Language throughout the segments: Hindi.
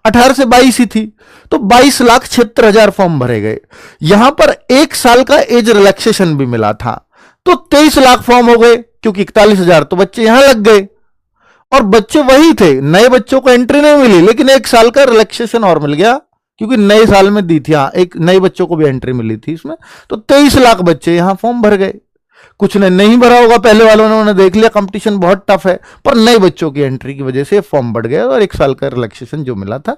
18 से 22 ही थी, तो 22,76,000 फॉर्म भरे गए। यहां पर 1 साल का एज रिलैक्सेशन भी मिला था, तो 23 लाख फॉर्म हो गए, क्योंकि 41,000 तो बच्चे यहां लग गए। और बच्चे वही थे, नए बच्चों को एंट्री नहीं मिली, लेकिन 1 साल का रिलैक्सेशन और मिल गया, क्योंकि नए साल में दी थी। हाँ, एक नए बच्चों को भी एंट्री मिली थी इसमें, तो 23 लाख बच्चे यहां फॉर्म भर गए। कुछ ने नहीं भरा होगा, पहले वालों ने, उन्होंने देख लिया कंपटीशन बहुत टफ है, पर नए बच्चों की एंट्री की वजह से फॉर्म बढ़ गया और 1 साल का रिलैक्सेशन जो मिला था।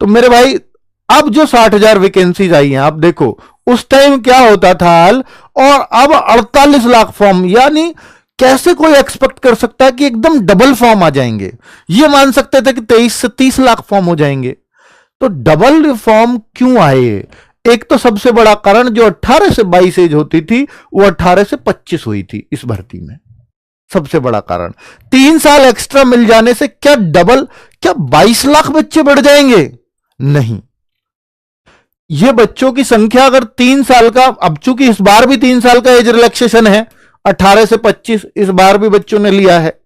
तो मेरे भाई, अब जो 60,000 वैकेंसीज आई हैं, आप देखो उस टाइम क्या होता था हाल, और अब 48 लाख फॉर्म। यानी कैसे कोई एक्सपेक्ट कर सकता है कि एकदम डबल फॉर्म आ जाएंगे? ये मान सकते थे कि 23 से 30 लाख फॉर्म हो जाएंगे, तो डबल फॉर्म क्यों आए? एक तो सबसे बड़ा कारण, जो 18 से 22 एज होती थी वो 18 से 25 हुई थी इस भर्ती में, सबसे बड़ा कारण। 3 साल एक्स्ट्रा मिल जाने से क्या 22 लाख बच्चे बढ़ जाएंगे? नहीं। ये बच्चों की संख्या अगर 3 साल का, अब चूंकि इस बार भी 3 साल का एज रिलैक्सेशन है, 18 से 25 इस बार भी बच्चों ने लिया है,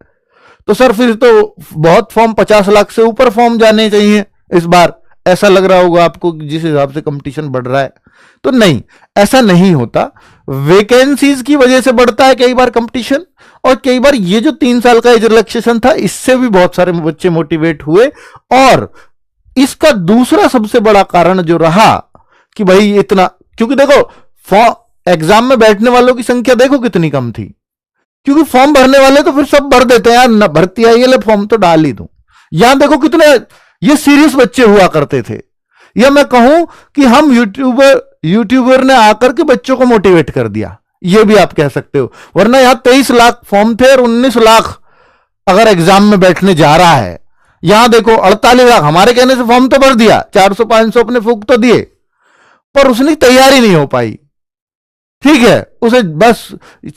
तो सर फिर तो बहुत फॉर्म, 50 लाख से ऊपर फॉर्म जाने चाहिए इस बार, ऐसा लग रहा होगा आपको जिस हिसाब से कंपटीशन बढ़ रहा है। तो नहीं, ऐसा नहीं होता। वैकेंसीज की वजह से बढ़ता है कई बार कंपटीशन, और कई बार ये जो 3 साल का एज रिलैक्सेशन था, इससे भी बहुत सारे बच्चे मोटिवेट हुए। और इसका दूसरा सबसे बड़ा कारण जो रहा कि भाई इतना, क्योंकि देखो एग्जाम में बैठने वालों की संख्या देखो कितनी कम थी, क्योंकि फॉर्म भरने वाले तो फिर सब भर देते हैं, यार न भर्ती आई है, फॉर्म तो डाल ही दूं। यहां देखो कितने ये सीरियस बच्चे हुआ करते थे, या मैं कहूं कि हम यूट्यूबर ने आकर के बच्चों को मोटिवेट कर दिया, ये भी आप कह सकते हो। वरना यहां 23 लाख फॉर्म थे और 19 लाख अगर एग्जाम में बैठने जा रहा है। यहां देखो 48 लाख हमारे कहने से फॉर्म तो भर दिया, 400-500 अपने फूक तो दिए, पर उसकी तैयारी नहीं हो पाई। ठीक है, उसे बस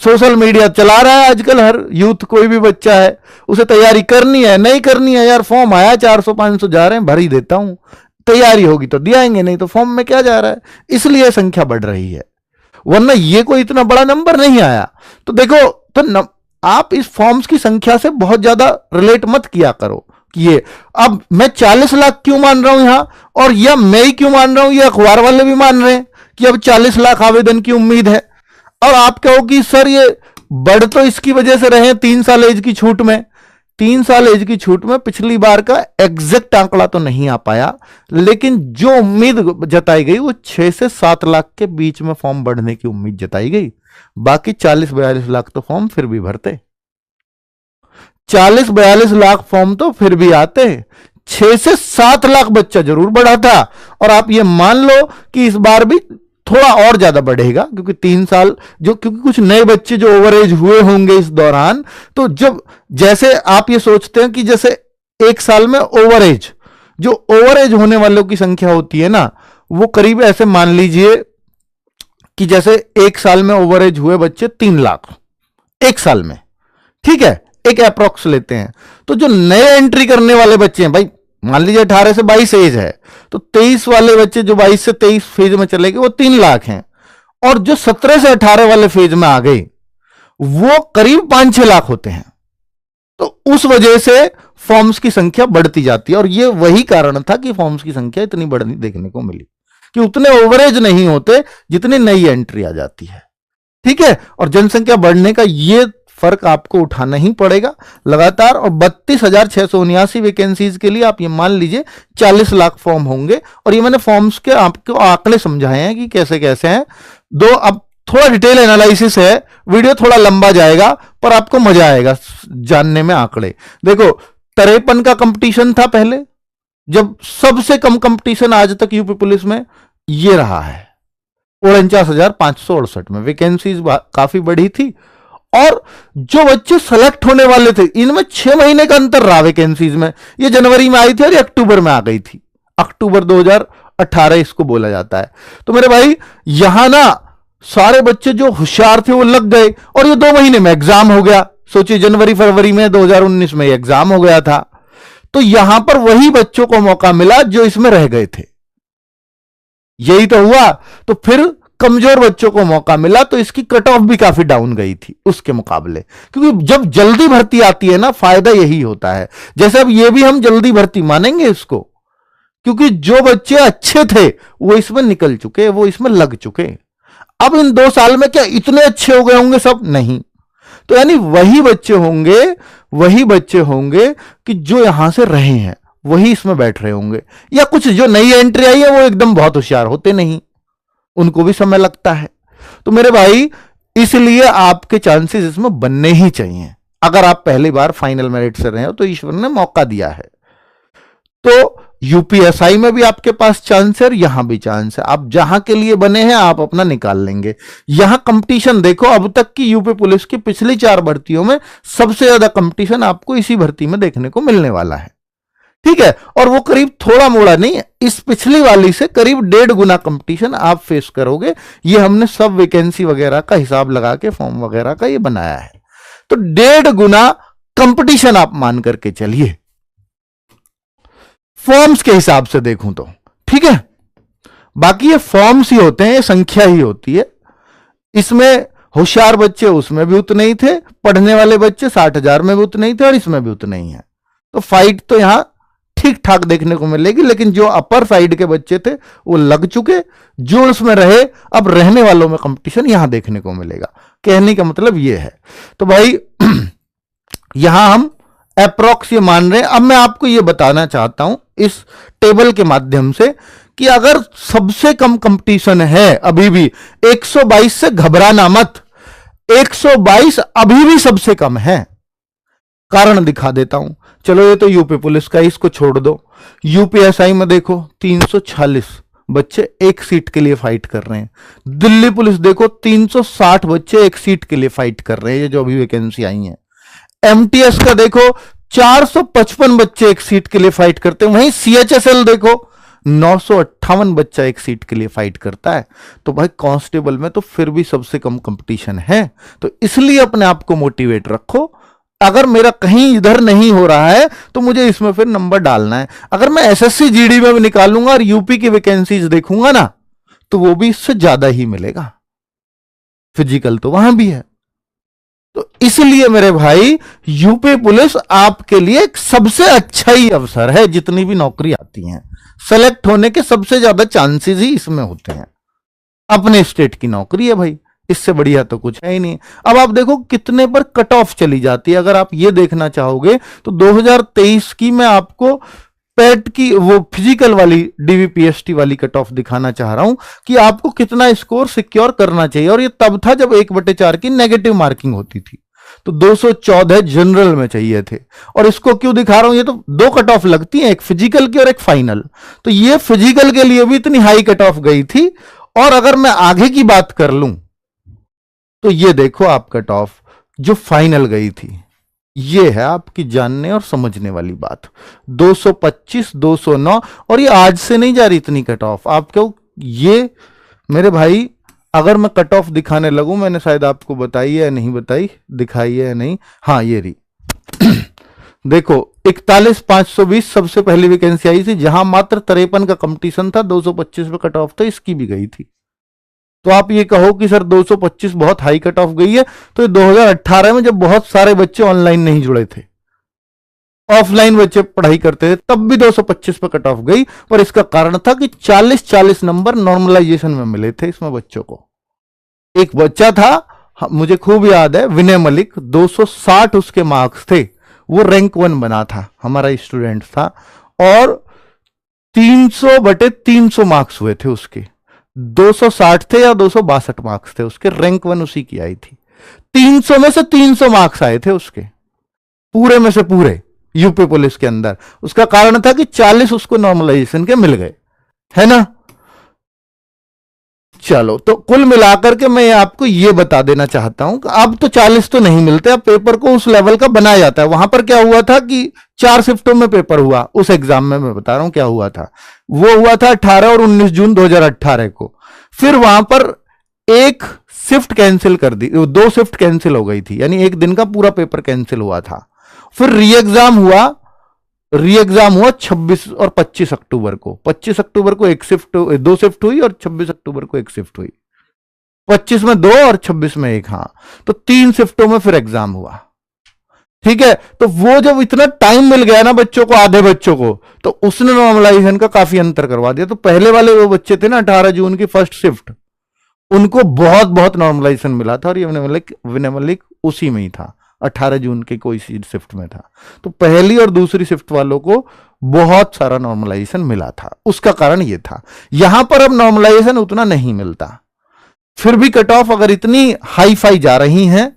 सोशल मीडिया चला रहा है आजकल हर यूथ, कोई भी बच्चा है, उसे तैयारी करनी है नहीं करनी है, यार फॉर्म आया 400-500 जा रहे हैं, भर ही देता हूं, तैयारी होगी तो दियाएंगे, नहीं तो फॉर्म में क्या जा रहा है, इसलिए संख्या बढ़ रही है। वरना ये कोई इतना बड़ा नंबर नहीं आया। तो देखो, तो आप इस फॉर्म्स की संख्या से बहुत ज्यादा रिलेट मत किया करो कि ये अब मैं 40 लाख क्यों मान रहा हूं यहां, और यह मैं ही क्यों मान रहा हूं, ये अखबार वाले भी मान रहे हैं कि अब 40 लाख आवेदन की उम्मीद है। और आप कहो कि सर ये बढ़ तो इसकी वजह से रहे 3 साल एज की छूट में। 3 साल एज की छूट में पिछली बार का एग्जैक्ट आंकड़ा तो नहीं आ पाया, लेकिन जो उम्मीद जताई गई वो 6 से 7 लाख के बीच में फॉर्म बढ़ने की उम्मीद जताई गई। बाकी 40-42 लाख तो फॉर्म फिर भी भरते, 40-42 लाख फॉर्म तो फिर भी आते, 6 से 7 लाख बच्चा जरूर बढ़ा था। और आप ये मान लो कि इस बार भी थोड़ा और ज्यादा बढ़ेगा, क्योंकि 3 साल क्योंकि कुछ नए बच्चे जो ओवरेज हुए होंगे इस दौरान, तो जब जैसे आप ये सोचते हैं कि जैसे 1 साल में ओवरेज, जो ओवरेज होने वालों की संख्या होती है ना, वो करीब ऐसे मान लीजिए कि जैसे 1 साल में ओवरेज हुए बच्चे 3 लाख 1 साल में, ठीक है, एक अप्रोक्स लेते हैं। तो जो नए एंट्री करने वाले बच्चे हैं, भाई मान लीजिए 18 से 22 एज है, तो 23 वाले बच्चे जो 22 से 23 फेज में चले गए वो 3 लाख हैं, और जो 17 से 18 वाले फेज में आ गए वो करीब 5-6 लाख होते हैं। तो उस वजह से फॉर्म्स की संख्या बढ़ती जाती है, और ये वही कारण था कि फॉर्म्स की संख्या इतनी बढ़नी देखने को मिली, कि उतने ओवरेज नहीं होते जितनी नई एंट्री आ जाती है। ठीक है, और जनसंख्या बढ़ने का ये फर्क आपको उठाना ही पड़ेगा लगातार। और 32,679 वैकेंसीज के लिए आप ये मान लीजिए 40 लाख फॉर्म होंगे। और ये मैंने फॉर्म्स के आपको आंकड़े समझाए हैं कि कैसे कैसे हैं। अब थोड़ा डिटेल एनालिसिस है, वीडियो थोड़ा लंबा जाएगा, पर आपको मजा आएगा जानने में आंकड़े। देखो 53 का कंपटीशन था पहले, जब सबसे कम कंपटीशन आज तक यूपी पुलिस में ये रहा है 49,568 में। वैकेंसीज काफी बढ़ी थी, और जो बच्चे सेलेक्ट होने वाले थे इनमें 6 महीने का अंतर रहा वैकेंसीज में। ये जनवरी में आई थी और ये अक्टूबर में आ गई थी, अक्टूबर 2018 इसको बोला जाता है। तो मेरे भाई यहां ना सारे बच्चे जो होशियार थे वो लग गए, और ये 2 महीने में एग्जाम हो गया। सोचिए जनवरी फरवरी में 2019 में एग्जाम हो गया था। तो यहां पर वही बच्चों को मौका मिला जो इसमें रह गए थे, यही तो हुआ। तो फिर कमजोर बच्चों को मौका मिला, तो इसकी कट ऑफ भी काफी डाउन गई थी उसके मुकाबले, क्योंकि जब जल्दी भर्ती आती है ना, फायदा यही होता है। जैसे अब ये भी हम जल्दी भर्ती मानेंगे इसको, क्योंकि जो बच्चे अच्छे थे वो इसमें निकल चुके, वो इसमें लग चुके। अब इन 2 साल में क्या इतने अच्छे हो गए होंगे सब? नहीं। तो यानी वही बच्चे होंगे कि जो यहां से रहे हैं वही इसमें बैठ रहे होंगे, या कुछ जो नई एंट्री आई है वो एकदम बहुत होशियार होते नहीं, उनको भी समय लगता है। तो मेरे भाई इसलिए आपके चांसेस इसमें बनने ही चाहिए। अगर आप पहली बार फाइनल मेरिट से रहे हो तो ईश्वर ने मौका दिया है। तो यूपीएसआई में भी आपके पास चांस है और यहां भी चांस है। आप जहां के लिए बने हैं आप अपना निकाल लेंगे। यहां कंपटीशन देखो, अब तक की यूपी पुलिस की पिछली 4 भर्तियों में सबसे ज्यादा कंपटीशन आपको इसी भर्ती में देखने को मिलने वाला है। ठीक है, और वो करीब थोड़ा मोड़ा नहीं, इस पिछली वाली से करीब 1.5 गुना कंपटीशन आप फेस करोगे। ये हमने सब वैकेंसी वगैरह का हिसाब लगा के फॉर्म वगैरह का ये बनाया है। तो 1.5 गुना कंपटीशन आप मान करके चलिए, फॉर्म्स के हिसाब से देखूं तो। ठीक है, बाकी ये फॉर्म्स ही होते हैं, ये संख्या ही होती है। इसमें होशियार बच्चे उसमें भी उतने ही थे, पढ़ने वाले बच्चे 60,000 में भी उतने ही थे, और इसमें भी उतने ही है। तो फाइट तो यहां ठीक ठाक देखने को मिलेगी, लेकिन जो अपर साइड के बच्चे थे वो लग चुके, जो उसमें रहे अब रहने वालों में कंपटीशन यहां देखने को मिलेगा। कहने का मतलब ये है। तो भाई यहां हम अप्रॉक्स ये मान रहे हैं। अब मैं आपको ये बताना चाहता हूं इस टेबल के माध्यम से कि अगर सबसे कम कंपटीशन है अभी भी 122 से घबराना मत। 122 अभी भी सबसे कम है। कारण दिखा देता हूं। चलो ये तो यूपी पुलिस का, इसको छोड़ दो। यूपीएसआई में देखो 346 बच्चे एक सीट के लिए फाइट कर रहे हैं। दिल्ली पुलिस देखो 360 बच्चे एक सीट के लिए फाइट कर रहे हैं, ये जो अभी वैकेंसी आई है। एमटीएस का देखो 455 बच्चे एक सीट के लिए फाइट करते हैं। वहीं सीएचएसएल देखो 958 बच्चा एक सीट के लिए फाइट करता है। तो भाई कांस्टेबल में तो फिर भी सबसे कम कंपटीशन है। तो इसलिए अपने आप को मोटिवेट रखो। अगर मेरा कहीं इधर नहीं हो रहा है तो मुझे इसमें फिर नंबर डालना है। अगर मैं एसएससी जीडी में भी निकालूंगा और यूपी की वैकेंसीज देखूंगा ना, तो वो भी इससे ज्यादा ही मिलेगा। फिजिकल तो वहां भी है। तो इसलिए मेरे भाई यूपी पुलिस आपके लिए एक सबसे अच्छा ही अवसर है। जितनी भी नौकरी आती हैं, सेलेक्ट होने के सबसे ज्यादा चांसेस ही इसमें होते हैं। अपने स्टेट की नौकरी है भाई, इससे बढ़िया तो कुछ है ही नहीं। अब आप देखो कितने पर कट ऑफ चली जाती है। अगर आप ये देखना चाहोगे तो 2023 की मैं आपको पेट की वो फिजिकल वाली डीवीपीएसटी वाली कट ऑफ दिखाना चाह रहा हूं कि आपको कितना स्कोर सिक्योर करना चाहिए। और ये तब था जब 1/4 की नेगेटिव मार्किंग होती थी। तो 214 जनरल में चाहिए थे। और इसको क्यों दिखा रहा हूं, ये तो 2 कट ऑफ लगती हैं, एक फिजिकल की और एक फाइनल। तो ये फिजिकल के लिए भी इतनी हाई कट ऑफ गई थी। और अगर मैं आगे की बात कर लूं तो ये देखो आप कट ऑफ जो फाइनल गई थी, ये है आपकी जानने और समझने वाली बात। 225, 209, और ये आज से नहीं जा रही इतनी कट ऑफ। आपको ये मेरे भाई अगर मैं कट ऑफ दिखाने लगूं, मैंने शायद आपको बताई है या नहीं बताई, दिखाई है या नहीं, हाँ ये रही देखो 41,520 सबसे पहली वैकेंसी आई थी, जहां मात्र 53 का कंपटीशन था, 225 पे कट ऑफ था, इसकी भी गई थी। तो आप ये कहो कि सर 225 बहुत हाई कट ऑफ गई है, तो 2018 में जब बहुत सारे बच्चे ऑनलाइन नहीं जुड़े थे, ऑफलाइन बच्चे पढ़ाई करते थे, तब भी 225 पे कट ऑफ गई। पर इसका कारण था कि 40-40 नंबर नॉर्मलाइजेशन में मिले थे इसमें बच्चों को। एक बच्चा था, मुझे खूब याद है, विनय मलिक, 260 उसके मार्क्स थे, वो रैंक 1 बना था, हमारा स्टूडेंट था। और 300/300 मार्क्स हुए थे उसके। 260 थे या 262 मार्क्स थे उसके, रैंक 1 उसी की आई थी। 300 में से 300 मार्क्स आए थे उसके, पूरे में से पूरे यूपी पुलिस के अंदर। उसका कारण था कि 40 उसको नॉर्मलाइजेशन के मिल गए, है ना। चलो, तो कुल मिलाकर के मैं आपको यह बता देना चाहता हूं कि अब तो 40 तो नहीं मिलते, अब पेपर को उस लेवल का बनाया जाता है। वहां पर क्या हुआ था कि 4 शिफ्टों में पेपर हुआ उस एग्जाम में, मैं बता रहा हूं क्या हुआ था। वो हुआ था 18 और 19 जून 2018 को। फिर वहां पर एक शिफ्ट कैंसिल कर दी, 2 शिफ्ट कैंसिल हो गई थी, यानी एक दिन का पूरा पेपर कैंसिल हुआ था। फिर री एग्जाम हुआ 26 और 25 अक्टूबर को। 25 अक्टूबर को 2 शिफ्ट हुई और 26 अक्टूबर को 1 शिफ्ट हुई। 25 में 2 और 26 में 1, हाँ, तो 3 शिफ्टों में फिर एग्जाम हुआ। ठीक है, तो वो जब इतना टाइम मिल गया ना बच्चों को, आधे बच्चों को, तो उसने नॉर्मलाइजेशन का काफी अंतर करवा दिया। तो पहले वाले वो बच्चे थे ना 18 जून की फर्स्ट शिफ्ट, उनको बहुत बहुत नॉर्मलाइजेशन मिला था, और ये विनय मलिक उसी में ही था, 18 जून की कोई सी शिफ्ट में था। तो पहली और दूसरी शिफ्ट वालों को बहुत सारा नॉर्मलाइजेशन मिला था, उसका कारण ये था। यहां पर अब नॉर्मलाइजेशन उतना नहीं मिलता, फिर भी कट ऑफ अगर इतनी हाई फाई जा रही हैं,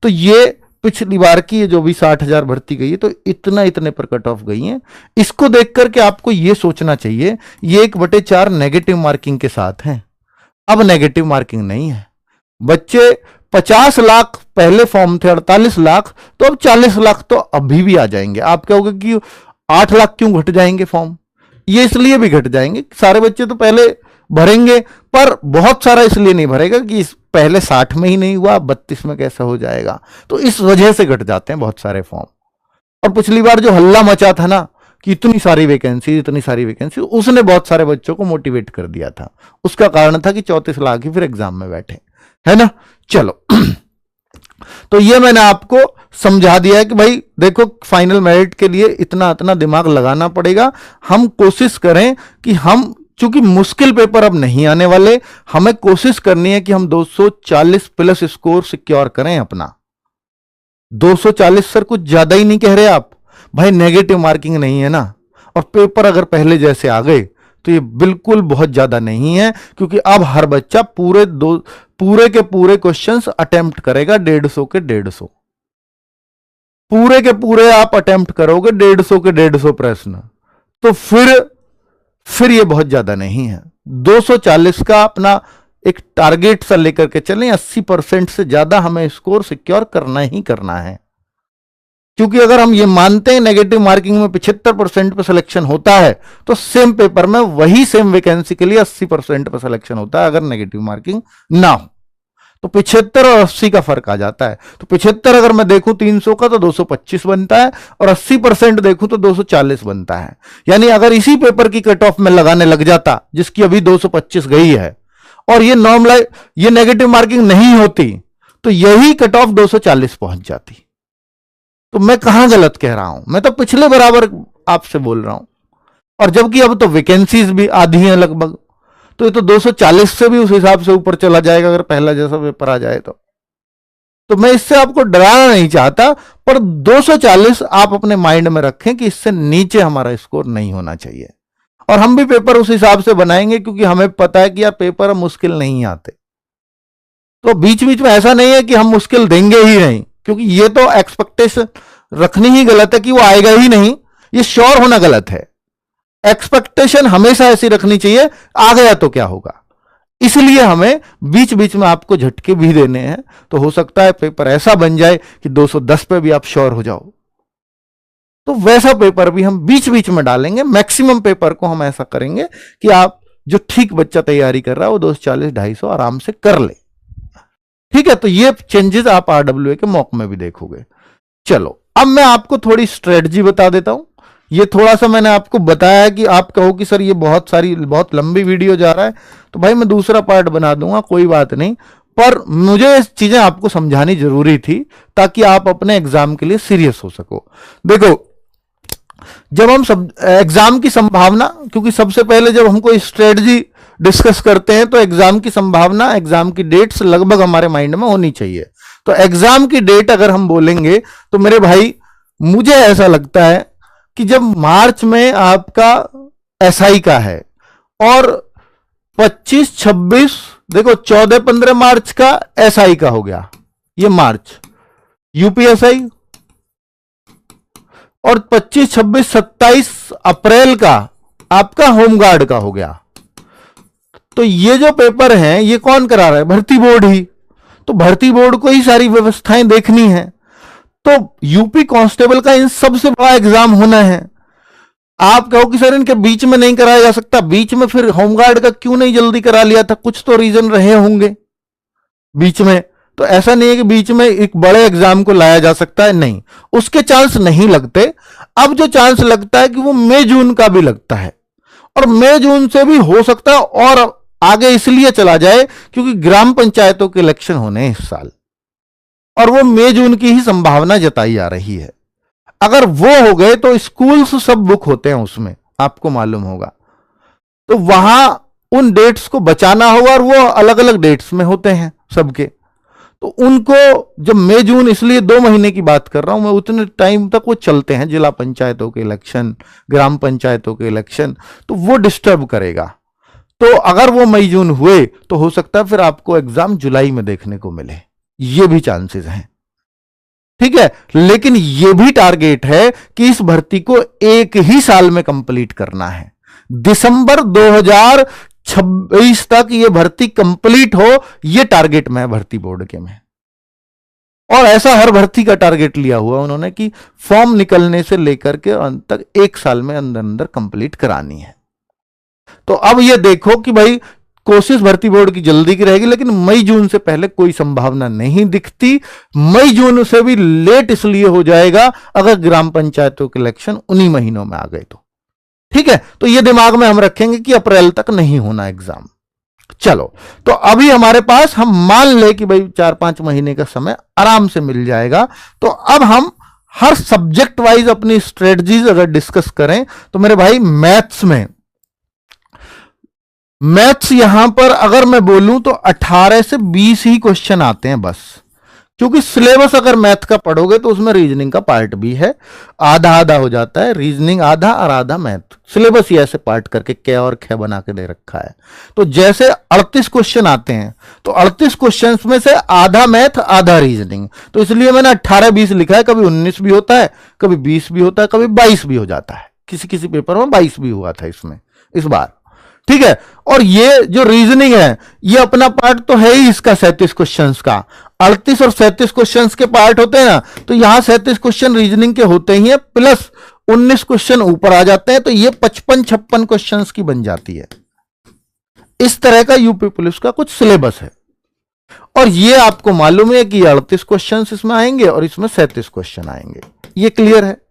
तो ये पिछली बार की जो भी 60,000 भर्ती गई है, तो इतने पर कट ऑफ गई है। इसको देख करके आपको ये सोचना चाहिए, ये 1/4 नेगेटिव मार्किंग के साथ है, अब नेगेटिव मार्किंग नहीं है। बच्चे 50 लाख पहले फॉर्म थे, 48 लाख, तो अब 40 लाख तो अभी भी आ जाएंगे। आप कहोगे कि 8 लाख क्यों घट जाएंगे फॉर्म? ये इसलिए भी घट जाएंगे, सारे बच्चे तो पहले भरेंगे, पर बहुत सारा इसलिए नहीं भरेगा कि इस पहले 60 में ही नहीं हुआ, 32 में कैसा हो जाएगा, तो इस वजह से घट जाते हैं बहुत सारे फॉर्म। और पिछली बार जो हल्ला मचा था ना कि इतनी सारी वैकेंसी, उसने बहुत सारे बच्चों को मोटिवेट कर दिया था। उसका कारण था कि 34 लाख ही फिर एग्जाम में बैठे, है ना। चलो तो ये मैंने आपको समझा दिया है कि भाई देखो, फाइनल मेरिट के लिए इतना दिमाग लगाना पड़ेगा। हम कोशिश करें कि हम, चूंकि मुश्किल पेपर अब नहीं आने वाले, हमें कोशिश करनी है कि हम 240 प्लस स्कोर सिक्योर करें अपना। 240 सर कुछ ज्यादा ही नहीं कह रहे आप? भाई नेगेटिव मार्किंग नहीं है ना, और पेपर अगर पहले जैसे आ गए तो ये बिल्कुल बहुत ज्यादा नहीं है, क्योंकि अब हर बच्चा पूरे के पूरे क्वेश्चंस अटेम्प्ट करेगा, 150 के 150, पूरे के पूरे आप अटेम्प्ट करोगे 150 के 150 प्रश्न, तो फिर ये बहुत ज्यादा नहीं है। 240 का अपना एक टारगेट सा लेकर के चलें, 80% से ज्यादा हमें स्कोर सिक्योर करना ही करना है। क्योंकि अगर हम ये मानते हैं नेगेटिव मार्किंग में 75% पे सिलेक्शन होता है, तो सेम पेपर में वही सेम वैकेंसी के लिए 80% पे सिलेक्शन होता है अगर नेगेटिव मार्किंग ना हो। तो 75 और 80 का फर्क आ जाता है। तो 75 अगर मैं देखूं 300 का तो 225 बनता है, और 80% देखूं तो 240 बनता है। यानी अगर इसी पेपर की कट ऑफ में लगाने लग जाता, जिसकी अभी 225 गई है, और ये नेगेटिव मार्किंग नहीं होती, तो यही कट ऑफ 240 पहुंच जाती। तो मैं कहां गलत कह रहा हूं? मैं तो पिछले बराबर आपसे बोल रहा हूं। और जबकि अब तो वैकेंसीज भी आधी हैं लगभग, तो ये तो 240 से भी उस हिसाब से ऊपर चला जाएगा अगर पहला जैसा पेपर आ जाए तो मैं इससे आपको डराना नहीं चाहता, पर 240 आप अपने माइंड में रखें कि इससे नीचे हमारा स्कोर नहीं होना चाहिए। और हम भी पेपर उस हिसाब से बनाएंगे, क्योंकि हमें पता है कि यार पेपर मुश्किल नहीं आते। तो बीच बीच में ऐसा नहीं है कि हम मुश्किल देंगे ही नहीं, क्योंकि ये तो एक्सपेक्टेशन रखनी ही गलत है कि वो आएगा ही नहीं, ये श्योर होना गलत है। एक्सपेक्टेशन हमेशा ऐसी रखनी चाहिए, आ गया तो क्या होगा। इसलिए हमें बीच बीच में आपको झटके भी देने हैं। तो हो सकता है पेपर ऐसा बन जाए कि 210 पे भी आप श्योर हो जाओ, तो वैसा पेपर भी हम बीच बीच में डालेंगे। मैक्सिमम पेपर को हम ऐसा करेंगे कि आप जो ठीक बच्चा तैयारी कर रहा है वो 240 250 आराम से कर ले। ठीक है, तो ये चेंजेस आप आरडब्ल्यूए के मॉक में भी देखोगे। चलो अब मैं आपको थोड़ी स्ट्रेटजी बता देता हूं। ये थोड़ा सा मैंने आपको बताया कि आप कहो कि सर ये बहुत लंबी वीडियो जा रहा है, तो भाई मैं दूसरा पार्ट बना दूंगा, कोई बात नहीं। पर मुझे इस चीजें आपको समझानी जरूरी थी ताकि आप अपने एग्जाम के लिए सीरियस हो सको। देखो, जब हम एग्जाम की संभावना, क्योंकि सबसे पहले जब हम कोई स्ट्रेटजी डिस्कस करते हैं तो एग्जाम की संभावना, एग्जाम की डेट्स लगभग हमारे माइंड में होनी चाहिए। तो एग्जाम की डेट अगर हम बोलेंगे तो मेरे भाई मुझे ऐसा लगता है कि जब मार्च में आपका एसआई का है और 25-26, देखो 14-15 मार्च का एसआई का हो गया, ये मार्च यूपीएसआई, और 25-26-27 अप्रैल का आपका होमगार्ड का हो गया। तो ये जो पेपर हैं ये कौन करा रहा है? भर्ती बोर्ड ही। तो भर्ती बोर्ड को ही सारी व्यवस्थाएं देखनी है। तो यूपी कांस्टेबल का इन सबसे बड़ा एग्जाम होना है। आप कहो कि सर इनके बीच में नहीं कराया जा सकता, बीच में फिर होमगार्ड का क्यों नहीं जल्दी करा लिया था? कुछ तो रीजन रहे होंगे बीच में। तो ऐसा नहीं है कि बीच में एक बड़े एग्जाम को लाया जा सकता है, नहीं, उसके चांस नहीं लगते। अब जो चांस लगता है कि वो मई जून का भी लगता है, और मई जून से भी हो सकता है और आगे इसलिए चला जाए क्योंकि ग्राम पंचायतों के इलेक्शन होने हैं इस साल। और वो मई जून की ही संभावना जताई जा रही है। अगर वो हो गए तो स्कूल्स सब बुक होते हैं उसमें, आपको मालूम होगा, तो वहां उन डेट्स को बचाना होगा, और वो अलग अलग डेट्स में होते हैं सबके। तो उनको जब मई जून, इसलिए 2 महीने की बात कर रहा हूं मैं, उतने टाइम तक वो चलते हैं, जिला पंचायतों के इलेक्शन, ग्राम पंचायतों के इलेक्शन, तो वो डिस्टर्ब करेगा। तो अगर वो मई जून हुए तो हो सकता है फिर आपको एग्जाम जुलाई में देखने को मिले, ये भी चांसेस हैं। ठीक है, लेकिन ये भी टारगेट है कि इस भर्ती को 1 ही साल में कंप्लीट करना है। दिसंबर 2026 तक ये भर्ती कंप्लीट हो, ये टारगेट में है भर्ती बोर्ड के में। और ऐसा हर भर्ती का टारगेट लिया हुआ उन्होंने कि फॉर्म निकलने से लेकर के अंत तक 1 साल में अंदर अंदर कंप्लीट करानी है। तो अब ये देखो कि भाई कोशिश भर्ती बोर्ड की जल्दी की रहेगी, लेकिन मई जून से पहले कोई संभावना नहीं दिखती। मई जून से भी लेट इसलिए हो जाएगा अगर ग्राम पंचायतों के इलेक्शन उन्हीं महीनों में आ गए तो। ठीक है, तो ये दिमाग में हम रखेंगे कि अप्रैल तक नहीं होना एग्जाम। चलो, तो अभी हमारे पास, हम मान ले कि भाई 4-5 महीने का समय आराम से मिल जाएगा। तो अब हम हर सब्जेक्ट वाइज अपनी स्ट्रेटजीज अगर डिस्कस करें तो मेरे भाई मैथ्स यहां पर अगर मैं बोलूं तो 18 से 20 ही क्वेश्चन आते हैं बस, क्योंकि सिलेबस अगर मैथ का पढ़ोगे तो उसमें रीजनिंग का पार्ट भी है, आधा आधा हो जाता है, रीजनिंग आधा और आधा मैथ। सिलेबस ही ऐसे पार्ट करके क और ख बना के दे रखा है। तो जैसे 38 क्वेश्चन आते हैं, तो 38 क्वेश्चन में से आधा मैथ आधा रीजनिंग, तो इसलिए मैंने 18-20 लिखा है। कभी 19 भी होता है, कभी 20 भी होता है, कभी 22 भी हो जाता है, किसी किसी पेपर में 22 भी हुआ था इसमें इस बार। ठीक है, और ये जो रीजनिंग है ये अपना पार्ट तो है ही इसका 37 क्वेश्चंस का। 38 और 37 क्वेश्चंस के पार्ट होते हैं ना, तो यहां 37 क्वेश्चन रीजनिंग के होते ही हैं, प्लस 19 क्वेश्चन ऊपर आ जाते हैं, तो ये 55-56 क्वेश्चंस की बन जाती है। इस तरह का यूपी पुलिस का कुछ सिलेबस है। और ये आपको मालूम है कि 38 क्वेश्चन इसमें आएंगे और इसमें 37 क्वेश्चन आएंगे, ये क्लियर है।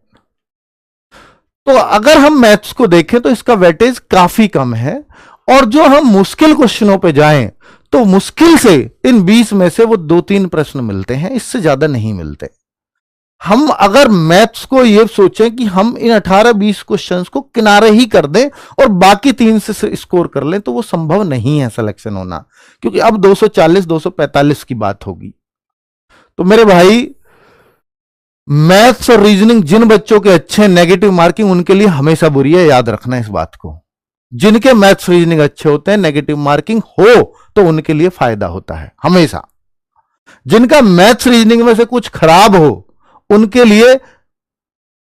तो अगर हम मैथ्स को देखें तो इसका वेटेज काफी कम है, और जो हम मुश्किल क्वेश्चनों पे जाएं तो मुश्किल से इन 20 में से वो 2-3 प्रश्न मिलते हैं, इससे ज्यादा नहीं मिलते। हम अगर मैथ्स को ये सोचें कि हम इन 18-20 क्वेश्चंस को किनारे ही कर दें और बाकी 3 से स्कोर कर लें, तो वो संभव नहीं है सिलेक्शन होना, क्योंकि अब 240-245 की बात होगी। तो मेरे भाई, मैथ्स और रीजनिंग जिन बच्चों के अच्छे, नेगेटिव मार्किंग उनके लिए हमेशा बुरी है, याद रखना इस बात को। जिनके मैथ्स रीजनिंग अच्छे होते हैं, नेगेटिव मार्किंग हो तो उनके लिए फायदा होता है हमेशा। जिनका मैथ्स रीजनिंग में से कुछ खराब हो उनके लिए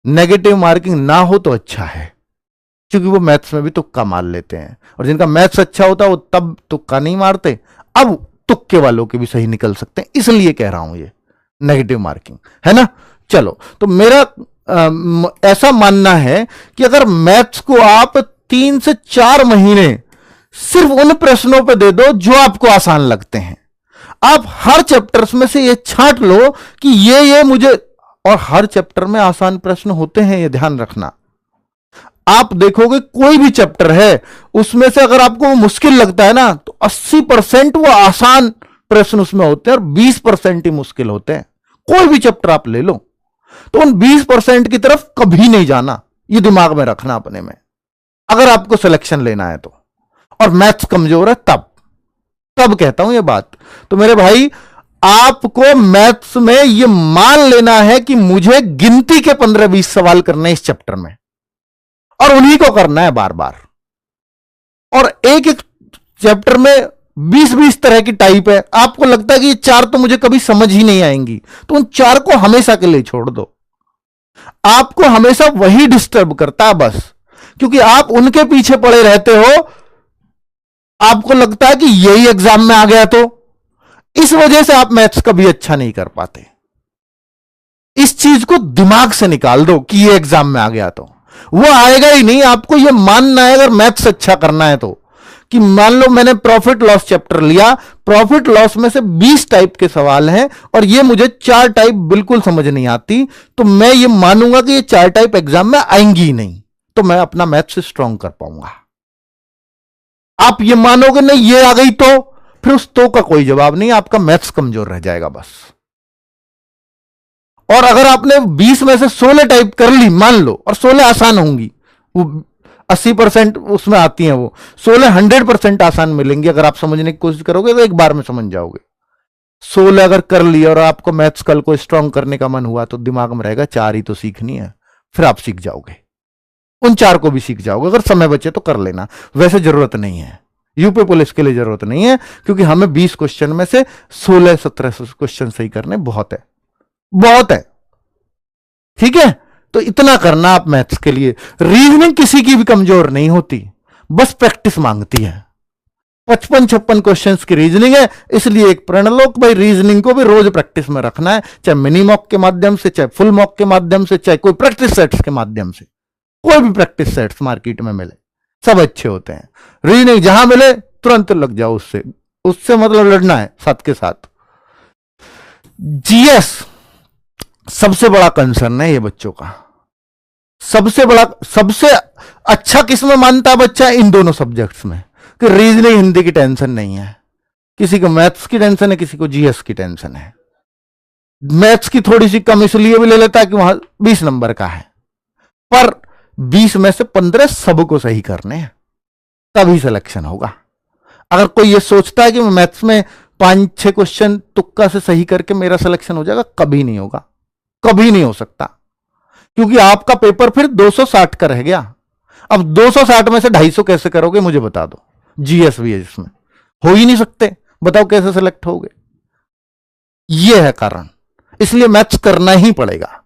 नेगेटिव मार्किंग ना हो तो अच्छा है, क्योंकि वो मैथ्स में भी तुक्का मार लेते हैं, और जिनका मैथ्स अच्छा होता है वो तब तुक्का नहीं मारते, अब तुक्के वालों के भी सही निकल सकते हैं, इसलिए कह रहा हूं ये नेगेटिव मार्किंग है ना। चलो, तो मेरा ऐसा मानना है कि अगर मैथ्स को आप 3 से 4 महीने सिर्फ उन प्रश्नों पे दे दो जो आपको आसान लगते हैं, आप हर चैप्टर्स में से ये छांट लो कि ये मुझे, और हर चैप्टर में आसान प्रश्न होते हैं, ये ध्यान रखना। आप देखोगे कोई भी चैप्टर है उसमें से अगर आपको वो मुश्किल लगता है ना, तो 80% वो आसान प्रश्न उसमें होते हैं और 20% ही मुश्किल होते हैं। कोई भी चैप्टर आप ले लो, तो उन 20% की तरफ कभी नहीं जाना, ये दिमाग में रखना अपने में, अगर आपको सिलेक्शन लेना है तो। और मैथ्स कमजोर है तब कहता हूं ये बात। तो मेरे भाई, आपको मैथ्स में ये मान लेना है कि मुझे गिनती के 15-20 सवाल करने इस चैप्टर में, और उन्हीं को करना है बार बार। और एक एक चैप्टर में 20-20 तरह की टाइप है, आपको लगता है कि ये 4 तो मुझे कभी समझ ही नहीं आएंगी, तो उन 4 को हमेशा के लिए छोड़ दो। आपको हमेशा वही डिस्टर्ब करता है बस, क्योंकि आप उनके पीछे पड़े रहते हो, आपको लगता है कि यही एग्जाम में आ गया, तो इस वजह से आप मैथ्स कभी अच्छा नहीं कर पाते। इस चीज को दिमाग से निकाल दो कि ये एग्जाम में आ गया, तो वो आएगा ही नहीं। आपको ये मानना है अगर मैथ्स अच्छा करना है तो, कि मान लो मैंने प्रॉफिट लॉस चैप्टर लिया, प्रॉफिट लॉस में से 20 टाइप के सवाल हैं और ये मुझे 4 टाइप बिल्कुल समझ नहीं आती, तो मैं ये मानूंगा कि ये 4 टाइप एग्जाम में आएंगी ही नहीं, तो मैं अपना मैथ्स स्ट्रांग कर पाऊंगा। आप ये मानोगे नहीं ये आ गई, तो फिर उस तो का कोई जवाब नहीं, आपका मैथ्स कमजोर रह जाएगा बस। और अगर आपने 20 में से 16 टाइप कर ली मान लो, और 16 आसान होंगी, वो 80% उसमें आती हैं, वो 16 100% आसान मिलेंगी। अगर आप समझने की कोशिश करोगे तो एक बार में समझ जाओगे। 16 अगर कर लिया और आपको मैथ्स कल को स्ट्रांग करने का मन हुआ तो दिमाग में रहेगा 4 ही तो सीखनी है, फिर आप सीख जाओगे, उन 4 को भी सीख जाओगे। अगर समय बचे तो कर लेना, वैसे जरूरत नहीं है, यूपी पुलिस के लिए जरूरत नहीं है, क्योंकि हमें 20 क्वेश्चन में से 16-17 क्वेश्चन सही करने बहुत है, बहुत है। ठीक है, तो इतना करना आप मैथ्स के लिए। रीजनिंग किसी की भी कमजोर नहीं होती, बस प्रैक्टिस मांगती है। 55-56 क्वेश्चंस की रीजनिंग है, इसलिए एक प्रण लो कि भाई रीजनिंग को भी रोज प्रैक्टिस में रखना है, चाहे मिनी मॉक के माध्यम से, चाहे फुल मॉक के माध्यम से, चाहे कोई प्रैक्टिस सेट्स के माध्यम से। कोई भी प्रैक्टिस सेट्स मार्केट में मिले सब अच्छे होते हैं। रीजनिंग जहां मिले तुरंत लग जाओ उससे, उससे मतलब लड़ना है साथ के साथ। जीएस सबसे बड़ा कंसर्न है ये बच्चों का, सबसे बड़ा, सबसे अच्छा किसमें मानता है बच्चा? इन दोनों सब्जेक्ट्स में, कि रीजनिंग हिंदी की टेंशन नहीं है, किसी को मैथ्स की टेंशन है, किसी को जीएस की टेंशन है। मैथ्स की थोड़ी सी कम इसलिए भी ले लेता है कि वहां 20 नंबर का है, पर 20 में से 15 सबको सही करने हैं, तभी सिलेक्शन होगा। अगर कोई ये सोचता है कि मैं मैथ्स में 5-6 क्वेश्चन तुक्का से सही करके मेरा सिलेक्शन हो जाएगा, कभी नहीं होगा, कभी नहीं हो सकता, क्योंकि आपका पेपर फिर 260 का रह गया। अब 260 में से 250 कैसे करोगे मुझे बता दो, जीएस भी है जिसमें, हो ही नहीं सकते, बताओ कैसे सिलेक्ट होगे? ये है कारण, इसलिए मैथ्स करना ही पड़ेगा।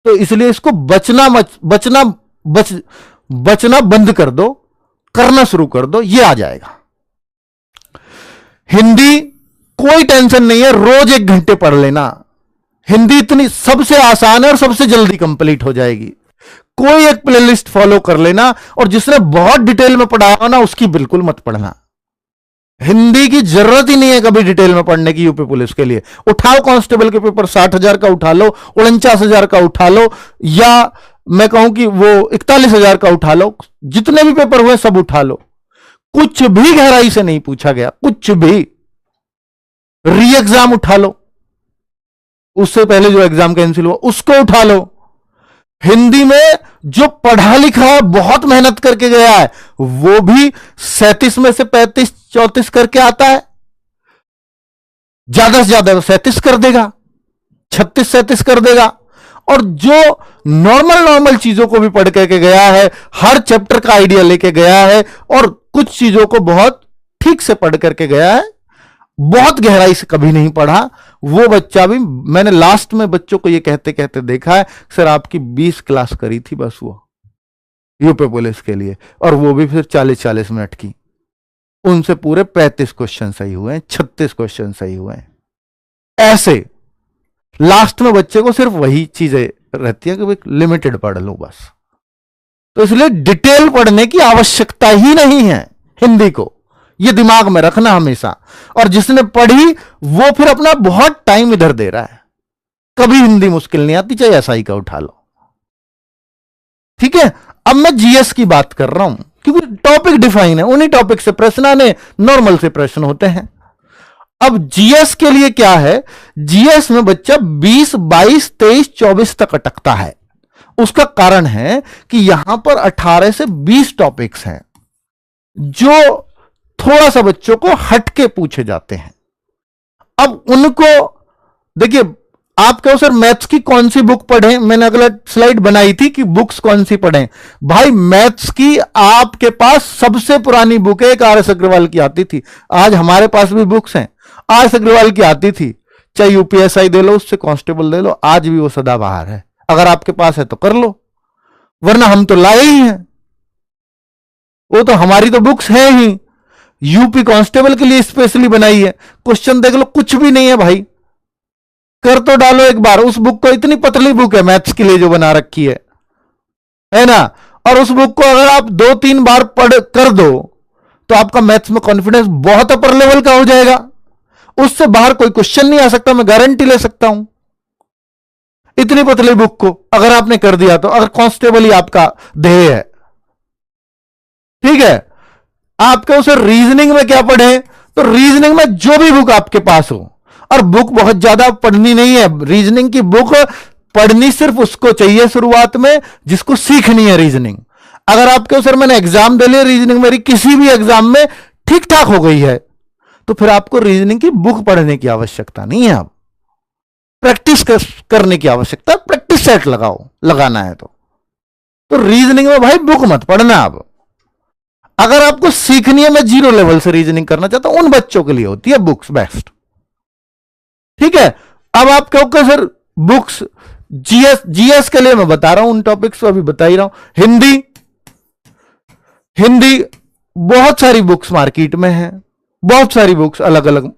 तो इसलिए इसको बचना बंद कर दो, करना शुरू कर दो, ये आ जाएगा। हिंदी कोई टेंशन नहीं है, रोज 1 घंटे पढ़ लेना, हिंदी इतनी सबसे आसान है और सबसे जल्दी कंप्लीट हो जाएगी। कोई एक प्लेलिस्ट फॉलो कर लेना, और जिसने बहुत डिटेल में पढ़ा हो ना उसकी बिल्कुल मत पढ़ना। हिंदी की जरूरत ही नहीं है कभी डिटेल में पढ़ने की यूपी पुलिस के लिए। उठाओ कांस्टेबल के पेपर 60,000 का उठा लो, 49,000 का उठा लो, या मैं कहूं कि वो 41,000 का उठा लो, जितने भी पेपर हुए सब उठा लो, कुछ भी गहराई से नहीं पूछा गया, कुछ भी। री एग्जाम उठा लो, उससे पहले जो एग्जाम कैंसिल हुआ उसको उठा लो। हिंदी में जो पढ़ा लिखा है, बहुत मेहनत करके गया है, वो भी 37 में से 35-34 करके आता है, ज्यादा से ज्यादा 37 कर देगा, 36-37 कर देगा। और जो नॉर्मल चीजों को भी पढ़ करके गया है, हर चैप्टर का आइडिया लेके गया है, और कुछ चीजों को बहुत ठीक से पढ़ करके गया है, बहुत गहराई से कभी नहीं पढ़ा, वो बच्चा भी, मैंने लास्ट में बच्चों को ये कहते कहते देखा है, सर आपकी 20 क्लास करी थी बस वो यूपी पुलिस के लिए, और वो भी फिर 40-40 मिनट की, उनसे पूरे 35 क्वेश्चन सही हुए हैं, 36 क्वेश्चन सही हुए हैं। ऐसे लास्ट में बच्चे को सिर्फ वही चीजें रहती है कि लिमिटेड पढ़ लो बस। तो इसलिए डिटेल पढ़ने की आवश्यकता ही नहीं है हिंदी को, ये दिमाग में रखना हमेशा। और जिसने पढ़ी वो फिर अपना बहुत टाइम इधर दे रहा है, कभी हिंदी मुश्किल नहीं आती, चाहे एसआई का उठा लो। ठीक है, अब मैं जीएस की बात कर रहा हूं, क्योंकि टॉपिक डिफाइन है, उन्हीं टॉपिक से प्रश्न आने, नॉर्मल से प्रश्न होते हैं। अब जीएस के लिए क्या है, जीएस में बच्चा 20, 22, 23, 24 तक अटकता है। उसका कारण है कि यहां पर 18 से 20 टॉपिक्स हैं जो थोड़ा सा बच्चों को हटके पूछे जाते हैं। अब उनको देखिए, आप कहो सर मैथ्स की कौन सी बुक पढ़ें, मैंने अगला स्लाइड बनाई थी कि बुक्स कौन सी पढ़ें। भाई मैथ्स की आपके पास सबसे पुरानी बुक है, एक आर.एस. अग्रवाल की आती थी, आज हमारे पास भी बुक्स हैं, आर.एस. अग्रवाल की आती थी, चाहे यूपीएसआई दे लो, उससे कांस्टेबल दे लो, आज भी वो सदाबहार है। अगर आपके पास है तो कर लो, वरना हम तो लाए ही हैं, वो तो हमारी तो बुक्स है ही, यूपी कांस्टेबल के लिए स्पेशली बनाई है। क्वेश्चन देख लो, कुछ भी नहीं है भाई, कर तो डालो एक बार उस बुक को, इतनी पतली बुक है मैथ्स के लिए जो बना रखी है ना। और उस बुक को अगर आप 2-3 बार पढ़ कर दो तो आपका मैथ्स में कॉन्फिडेंस बहुत अपर लेवल का हो जाएगा, उससे बाहर कोई क्वेश्चन नहीं आ सकता, मैं गारंटी ले सकता हूं। इतनी पतली बुक को अगर आपने कर दिया तो, अगर कांस्टेबल ही आपका ध्येय है, ठीक है। आपके उसे रीजनिंग में क्या पढ़े, तो रीजनिंग में जो भी बुक आपके पास हो, और बुक बहुत ज्यादा पढ़नी नहीं है, रीजनिंग की बुक पढ़नी सिर्फ उसको चाहिए शुरुआत में जिसको सीखनी है रीजनिंग। अगर आपके सर मैंने एग्जाम दे लिया, रीजनिंग मेरी किसी भी एग्जाम में ठीक ठाक हो गई है, तो फिर आपको रीजनिंग की बुक पढ़ने की आवश्यकता नहीं है। आप प्रैक्टिस करने की आवश्यकता, प्रैक्टिस सेट लगाना है तो रीजनिंग में भाई बुक मत पढ़ना। आप अगर आपको सीखनी है, मैं 0 लेवल से रीजनिंग करना चाहता हूं, उन बच्चों के लिए होती है बुक्स बेस्ट। ठीक है, अब आप कहोगे सर बुक्स जीएस के लिए मैं बता रहा हूं, उन टॉपिक्स को अभी बता ही रहा हूं। हिंदी बहुत सारी बुक्स मार्केट में है, बहुत सारी बुक्स अलग अलग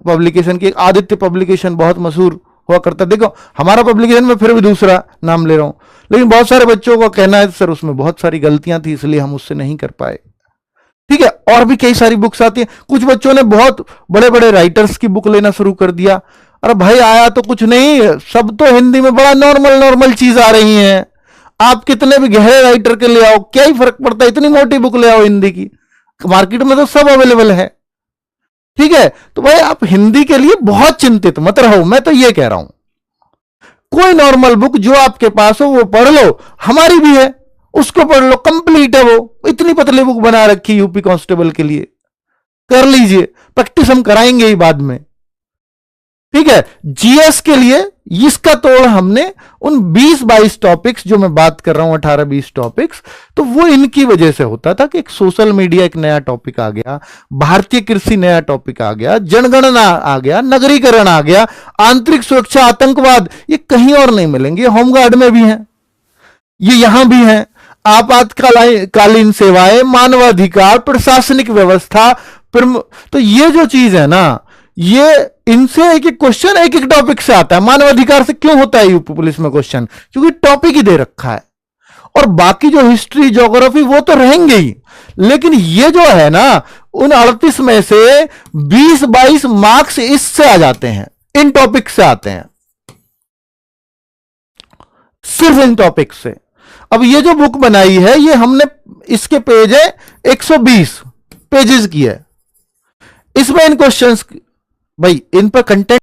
पब्लिकेशन की। आदित्य पब्लिकेशन बहुत मशहूर हुआ करता, देखो हमारा पब्लिकेशन में फिर भी दूसरा नाम ले रहा हूं, लेकिन बहुत सारे बच्चों का कहना है सर उसमें बहुत सारी गलतियां थी इसलिए हम उससे नहीं कर पाए। ठीक है, और भी कई सारी बुक्स आती हैं। कुछ बच्चों ने बहुत बड़े बड़े राइटर्स की बुक लेना शुरू कर दिया। अरे भाई आया तो कुछ नहीं, सब तो हिंदी में बड़ा नॉर्मल चीज आ रही है। आप कितने भी गहरे राइटर के ले आओ, क्या ही फर्क पड़ता है, इतनी मोटी बुक ले आओ हिंदी की, मार्केट में तो सब अवेलेबल है। ठीक है, तो भाई आप हिंदी के लिए बहुत चिंतित मत रहो, मैं तो ये कह रहा हूं कोई नॉर्मल बुक जो आपके पास हो वो पढ़ लो, हमारी भी है उसको पढ़ लो, कंप्लीट है वो, इतनी पतली बुक बना रखी यूपी कांस्टेबल के लिए, कर लीजिए, प्रैक्टिस हम कराएंगे ही बाद में। ठीक है, जीएस के लिए इसका तोड़ हमने उन 20-22 टॉपिक्स जो मैं बात कर रहा हूं, 18-20 टॉपिक्स, तो वो इनकी वजह से होता था कि एक सोशल मीडिया एक नया टॉपिक आ गया, भारतीय कृषि नया टॉपिक आ गया, जनगणना आ गया, नगरीकरण आ गया, आंतरिक सुरक्षा, आतंकवाद, ये कहीं और नहीं मिलेंगे, होमगार्ड में भी हैं, ये यहां भी हैं, आपातकालीन सेवाएं, मानवाधिकार, प्रशासनिक व्यवस्था, तो ये जो चीज है ना, ये इनसे एक एक क्वेश्चन एक एक टॉपिक से आता है। मानवाधिकार से क्यों होता है यूपी पुलिस में क्वेश्चन? क्योंकि टॉपिक ही दे रखा है, और बाकी जो हिस्ट्री ज्योग्राफी वो तो रहेंगे ही, लेकिन ये जो है ना उन 38 में से 20-22 मार्क्स इससे आ जाते हैं, इन टॉपिक से आते हैं, सिर्फ इन टॉपिक से। अब ये जो बुक बनाई है ये हमने, इसके पेज है 120 पेजेस की है, इसमें इन क्वेश्चंस, भाई इन पर कंटेंट